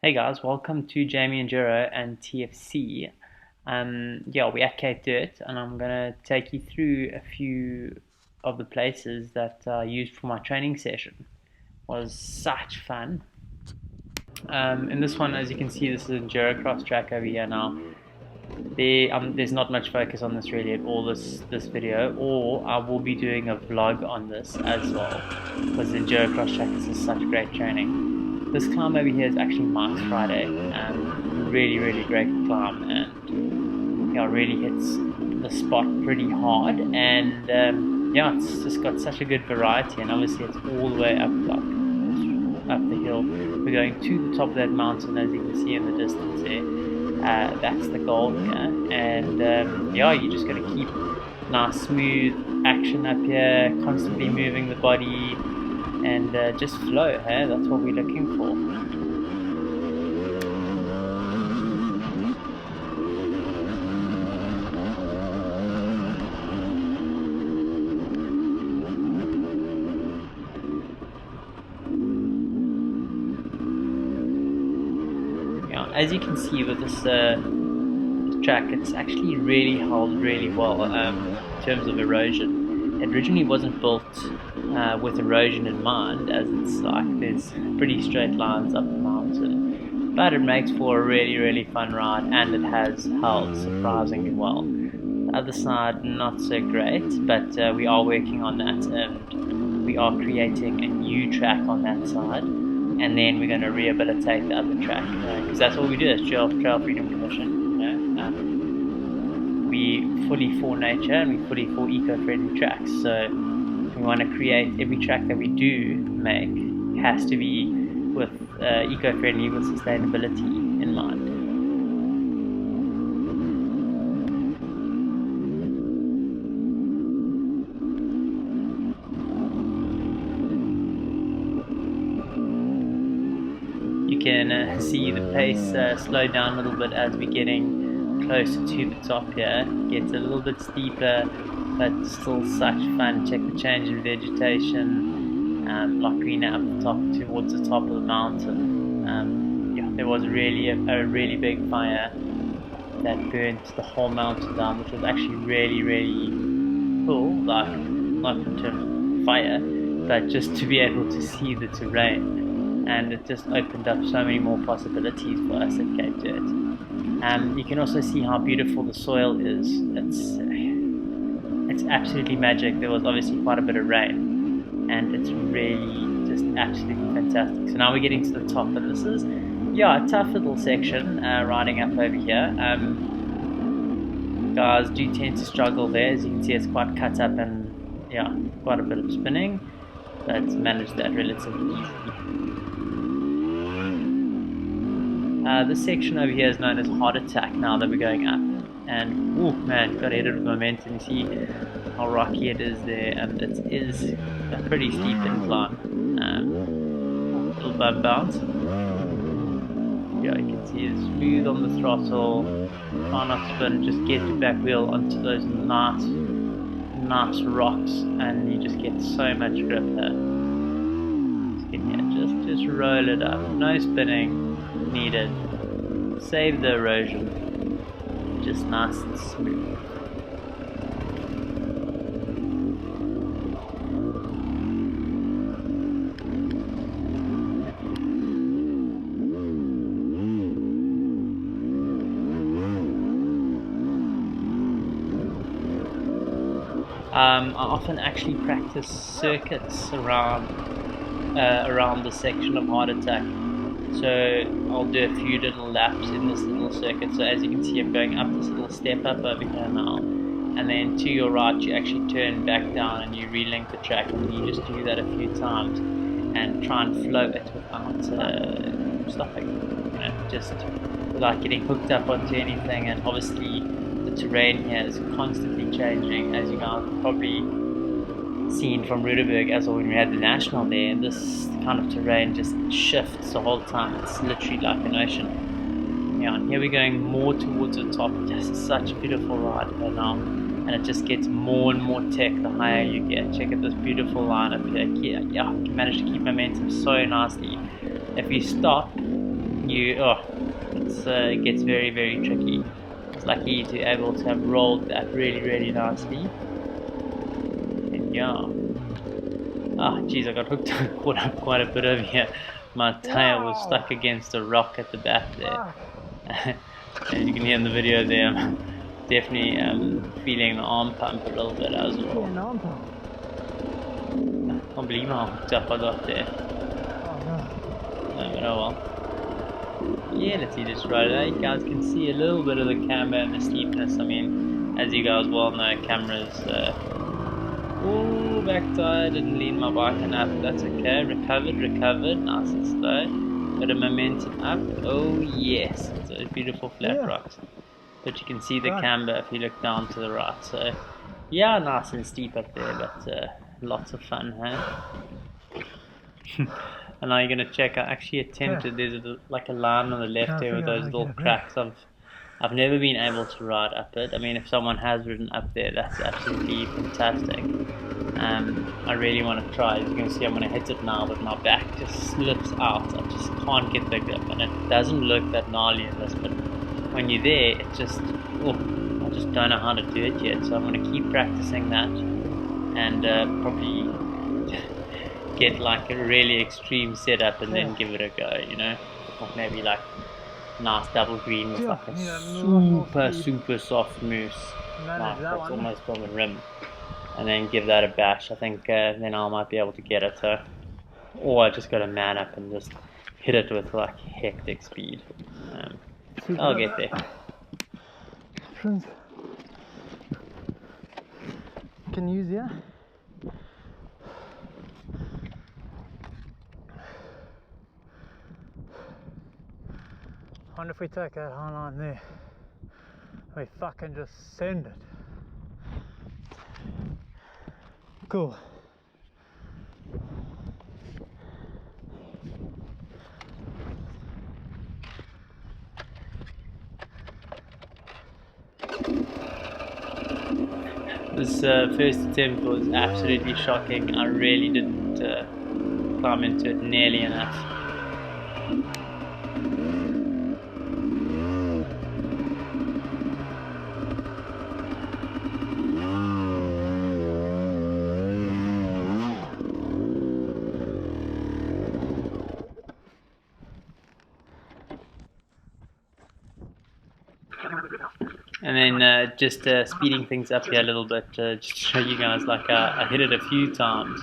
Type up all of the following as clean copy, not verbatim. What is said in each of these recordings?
Hey guys, welcome to Jamie Enduro and TFC. We're at Cape Dirt, and I'm gonna take you through a few of the places that I used for my training session. It was such fun. In this one, as you can see, this is an enduro cross track over here now. There's not much focus on this really at all this video, or I will be doing a vlog on this as well, because the enduro cross track is such great training. This climb over here is actually Mike's Friday. Really great climb, and really hits the spot pretty hard, and it's just got such a good variety, and obviously it's all the way up the hill. We're going to the top of that mountain, as you can see in the distance there. That's the goal here, and you're just going to keep nice smooth action up here, constantly moving the body, and just flow. Hey, that's what we're looking for. As you can see with this track, it's actually really held really well in terms of erosion. It originally wasn't built with erosion in mind, as it's like there's pretty straight lines up the mountain, but it makes for a really fun ride, and it has held surprisingly well. The other side not so great, but we are working on that, and we are creating a new track on that side, and then we're going to rehabilitate the other track, because that's what we do as Trail Freedom Commission. We fully for nature, and we fully for eco-friendly tracks. So we want to create every track that we do make has to be with eco-friendly, with sustainability in mind. You can see the pace slow down a little bit as we're getting closer to the top here. Gets a little bit steeper, but still such fun. Check the change in vegetation, like green up the top towards the top of the mountain. There was really a really big fire that burnt the whole mountain down, which was actually really cool. Like, not in terms of fire, but just to be able to see the terrain, and it just opened up so many more possibilities for us at Cape Dirt. You can also see how beautiful the soil is. It's absolutely magic. There was obviously quite a bit of rain, and it's really just absolutely fantastic. So now we're getting to the top, and this is a tough little section riding up over here. Guys do tend to struggle there. As you can see, it's quite cut up, and quite a bit of spinning, but managed that relatively easily. This section over here is known as Heart Attack now that we're going up, and oh man, got headed with momentum. You see how rocky it is there, and it is a pretty steep incline. Little bump bounce. You can see it's smooth on the throttle, try not to spin, just get your back wheel onto those nice rocks, and you just get so much grip there. Just roll it up, no spinning needed, save the erosion, just nice and smooth. I often actually practice circuits around the section of Heart Attack. So I'll do a few little laps in this little circuit. So as you can see, I'm going up this little step up over here now, and then to your right you actually turn back down and you relink the track, and you just do that a few times and try and flow it without stopping, just without getting hooked up onto anything. And obviously the terrain here is constantly changing, as you guys have probably seen from Rudeberg as well when we had the national there, and this kind of terrain just shifts the whole time. It's literally like an ocean. And here we're going more towards the top. Just such a beautiful ride here now, and it just gets more and more tech the higher you get. Check out this beautiful line up here. You can manage to keep momentum so nicely. If you stop, you it gets very, very tricky. I was lucky to be able to have rolled that really, really nicely. And yeah. Geez, I got hooked, caught up quite a bit over here. My tail was stuck against a rock at the back there. And you can hear in the video there, I'm definitely feeling the arm pump a little bit as well. Yeah, an arm pump. I can't believe how hooked up I got there. But oh well. Yeah, let's see this right there. You guys can see a little bit of the camber and the steepness. I mean, as you guys well know, cameras back tire, didn't lean my bike enough. That's okay. Recovered, nice and slow. Got a momentum up. Oh yes, those beautiful flat rocks. But you can see the camber if you look down to the right. So yeah, nice and steep up there, but lots of fun, huh? And now you're gonna check. I actually attempted. There's like a line on the left here with those little cracks. I've never been able to ride up it. I mean, if someone has ridden up there, that's absolutely fantastic. I really want to try. As you can see, I'm going to hit it now, but my back just slips out. I just can't get the grip, and it doesn't look that gnarly in this, but when you're there, it just, I just don't know how to do it yet. So I'm going to keep practicing that, and probably get like a really extreme setup, and then give it a go, you know, or maybe like nice double green with like a super soft mousse, like that's almost on the rim, and then give that a bash. I think then I might be able to get it. Or I just got to man up and just hit it with like hectic speed. I'll get there. Friends, can you use here? I wonder if we take that high line there, we fucking just send it. Cool. This first attempt was absolutely shocking. I really didn't climb into it nearly enough. And then just speeding things up here a little bit, just to show you guys, like I hit it a few times,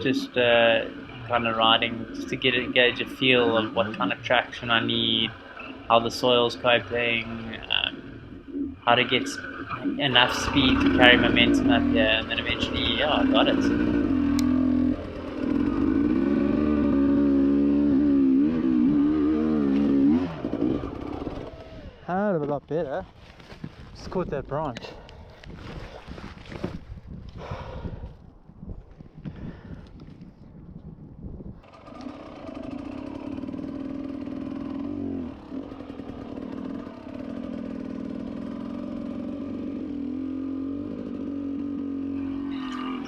just kind of riding, just to gauge a feel of what kind of traction I need, how the soil's coping, how to get enough speed to carry momentum up here, and then eventually, yeah, I got it. A lot better. Just caught that branch.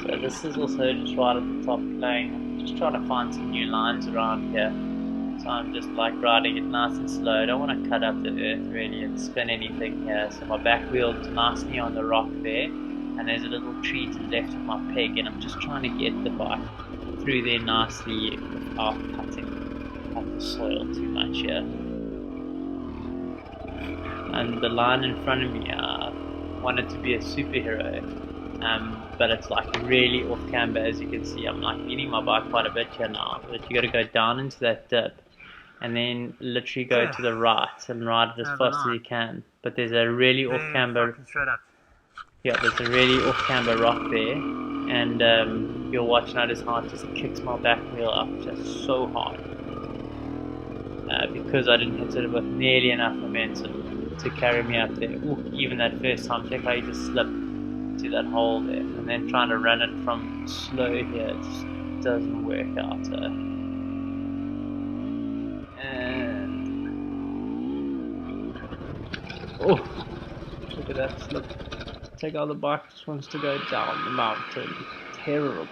So this is also just right at the top playing. I'm just trying to find some new lines around here. So I'm just like riding it nice and slow. I don't want to cut up the earth really and spin anything here. So my back wheel's nicely on the rock there, and there's a little tree to the left of my peg, and I'm just trying to get the bike through there nicely without cutting up the soil too much here. And the line in front of me, I wanted to be a superhero, but it's like really off camber. As you can see, I'm like leaning my bike quite a bit here now, but you got to go down into that dip and then literally go to the right and ride it as fast as you can. But there's a really off camber, there's a really off camber rock there, and you'll watch notice how it just kicks my back wheel up just so hard, because I didn't hit it with nearly enough momentum to carry me up there. Ooh, even that first time, check how you just slip to that hole there, and then trying to run it from slow here just doesn't work out. Oh, look at that slip. Take out the bike, just wants to go down the mountain. Terrible.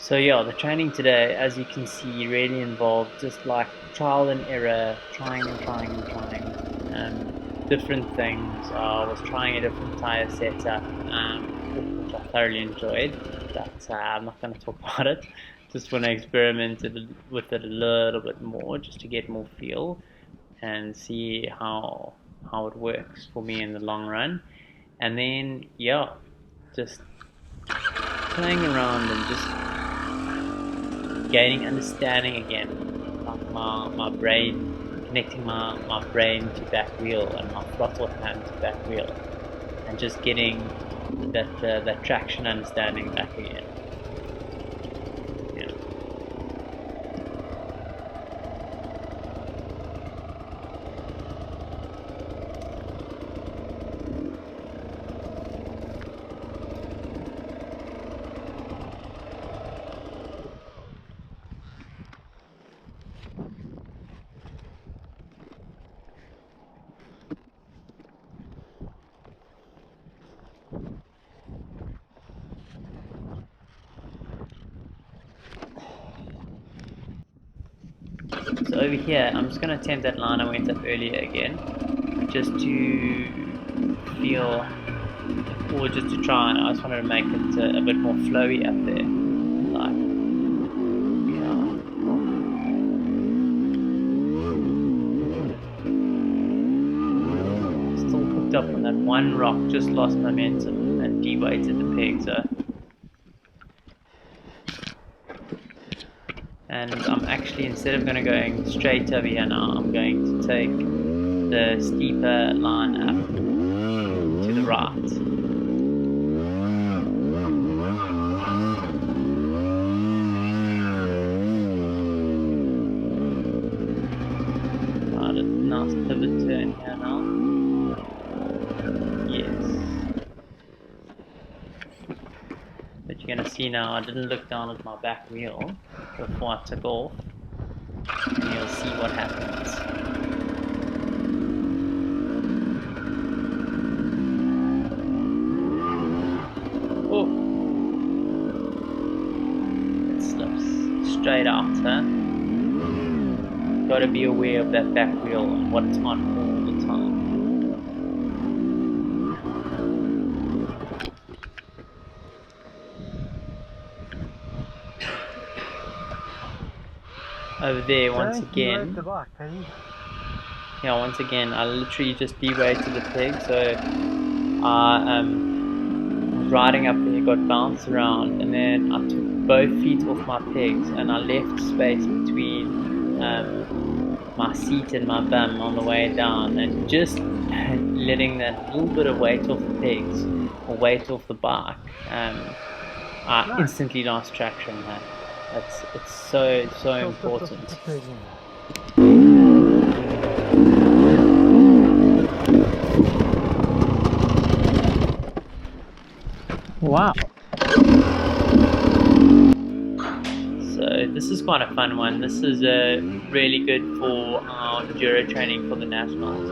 So yeah, the training today, as you can see, really involved just like trial and error, trying and trying and trying different things. I was trying a different tire setup, which I thoroughly enjoyed, but I'm not going to talk about it. Just want to experiment with it a little bit more, just to get more feel and see how it works for me in the long run. And then yeah, just playing around and just gaining understanding again, like my brain, connecting my brain to back wheel and my throttle hand to back wheel, and just getting that traction understanding back again. Yeah. So over here, I'm just going to attempt that line I went up earlier again, just to feel, or just to try, and I just wanted to make it a bit more flowy up there, like, yeah. Still hooked up on that one rock, just lost momentum and de-weighted the peg, so. And I'm actually, instead of going straight over here now, I'm going to take the steeper line up to the right. Got a nice pivot turn here now. Yes. But you're going to see now, I didn't look down at my back wheel before I took off, and you'll see what happens. Oh! It slips straight out, huh? Got to be aware of that back wheel and what it's on all the time. Over there, once again, once again, I literally just de-weighted the peg, so I was riding up there, got bounced around, and then I took both feet off my pegs, and I left space between my seat and my bum on the way down, and just letting that little bit of weight off the pegs, or weight off the bike, I instantly lost traction, man. It's so important. Wow. So this is quite a fun one. This is really good for our enduro training for the nationals.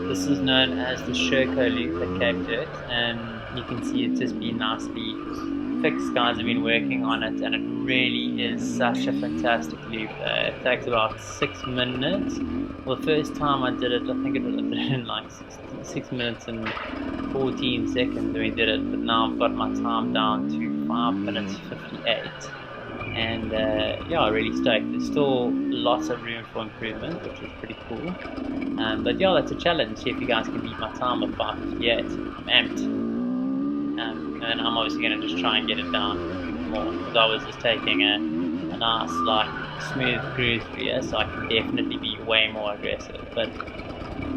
This is known as the Sherco loop at Cape Dirt, and you can see it's just been nicely fixed. Guys have been working on it, and it really is such a fantastic loop. It takes about 6 minutes. Well, the first time I did it, I think I did it in like 6 minutes and 14 seconds when we did it, but now I've got my time down to 5 minutes 58. And yeah, really stoked. There's still lots of room for improvement, which is pretty cool. But yeah, that's a challenge. See if you guys can beat my time of 5:58. I'm amped. And I'm obviously going to just try and get it down more, because I was just taking a nice, like, smooth cruise through here, so I can definitely be way more aggressive. But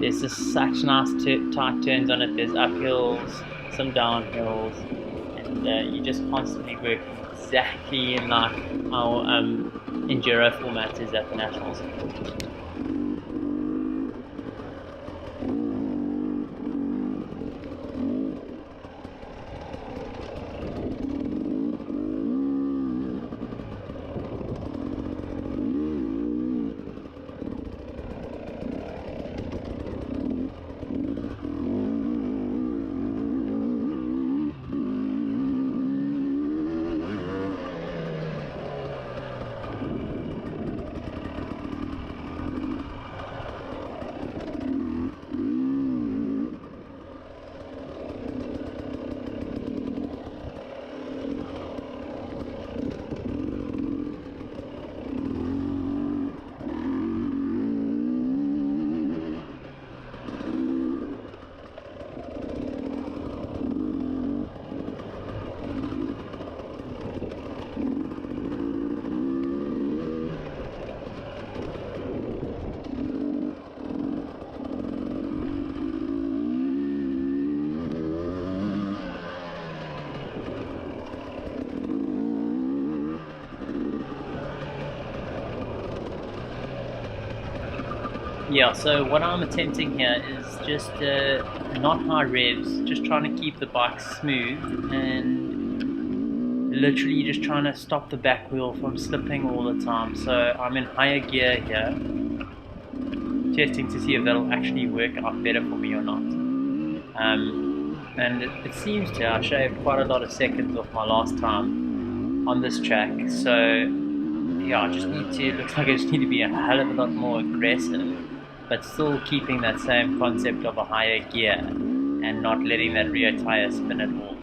there's just such nice tight turns on it. There's uphills, some downhills, and you just constantly working exactly in like how enduro format is at the nationals. Yeah, so what I'm attempting here is just not high revs, just trying to keep the bike smooth and literally just trying to stop the back wheel from slipping all the time. So I'm in higher gear here, testing to see if that'll actually work out better for me or not. And it seems to. I shaved quite a lot of seconds off my last time on this track, so yeah, looks like I just need to be a hell of a lot more aggressive, but still keeping that same concept of a higher gear and not letting that rear tire spin at all.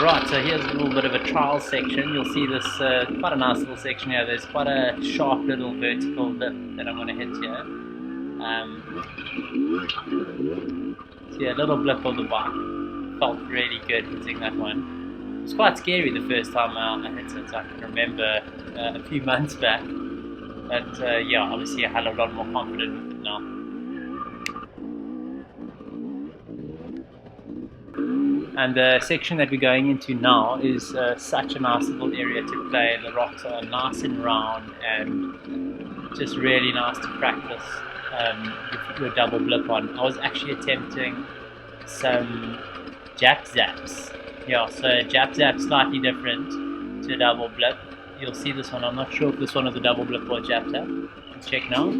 Right, so here's a little bit of a trial section. You'll see this quite a nice little section here. There's quite a sharp little vertical lip that I'm going to hit here. See a little blip of the bike. Felt really good hitting that one. It was quite scary the first time I hit it. I can remember a few months back. But yeah, obviously I had a lot more confidence with it now. And the section that we're going into now is such a nice little area to play. The rocks are nice and round and just really nice to practice your double blip on. I was actually attempting some jap zaps. Yeah, so jap zap slightly different to a double blip. You'll see this one. I'm not sure if this one is a double blip or a jap zap. Let's check now.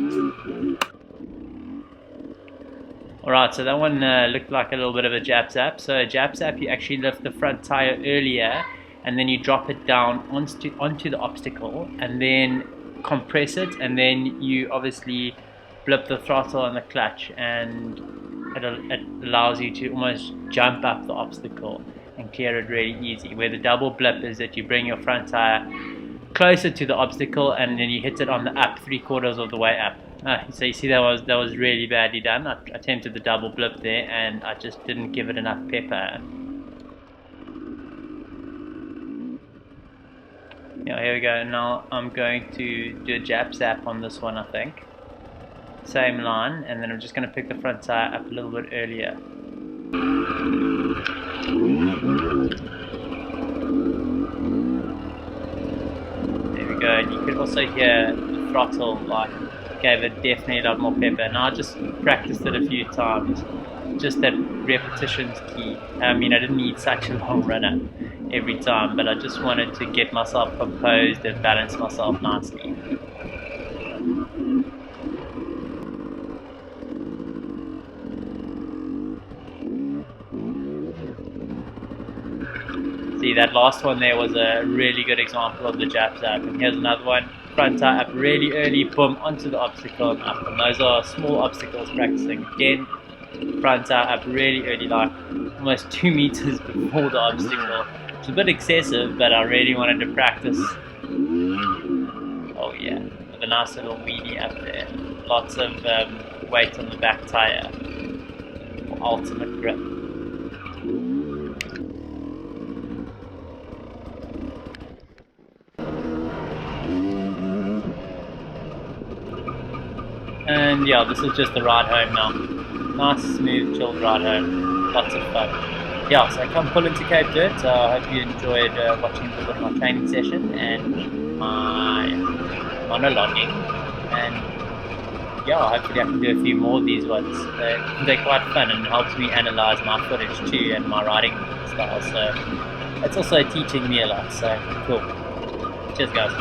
Alright, so that one looked like a little bit of a jap zap. So a jap zap, you actually lift the front tire earlier and then you drop it down onto the obstacle and then compress it, and then you obviously blip the throttle and the clutch, and it allows you to almost jump up the obstacle. and clear it really easy. Where the double blip is that you bring your front tire closer to the obstacle and then you hit it on the up 3/4 of the way up. So you see that was really badly done. I attempted the double blip there and I just didn't give it enough pepper. Yeah, here we go. Now I'm going to do a jab zap on this one, I think. Same line, and then I'm just going to pick the front tire up a little bit earlier. There we go, and you could also hear the throttle like gave it definitely a lot more pepper. And I just practiced it a few times. Just that repetition's key. I mean, I didn't need such a long run-up every time, but I just wanted to get myself composed and balance myself nicely. See, that last one there was a really good example of the jab zap. And here's another one. Front tire up really early, boom, onto the obstacle and up. And those are small obstacles practicing. Again, front tire up really early, like almost 2 meters before the obstacle. It's a bit excessive, but I really wanted to practice. Oh yeah, with a nice little wheelie up there. Lots of weight on the back tire for ultimate grip. And yeah, this is just the ride home now. Nice, smooth, chilled ride home. Lots of fun. Yeah, so come pull into Cape Dirt. I hope you enjoyed watching a little bit of my training session and my monologuing. And yeah, hopefully I can do a few more of these ones. They're quite fun and helps me analyze my footage too and my riding style. So it's also teaching me a lot. So cool. Cheers, guys.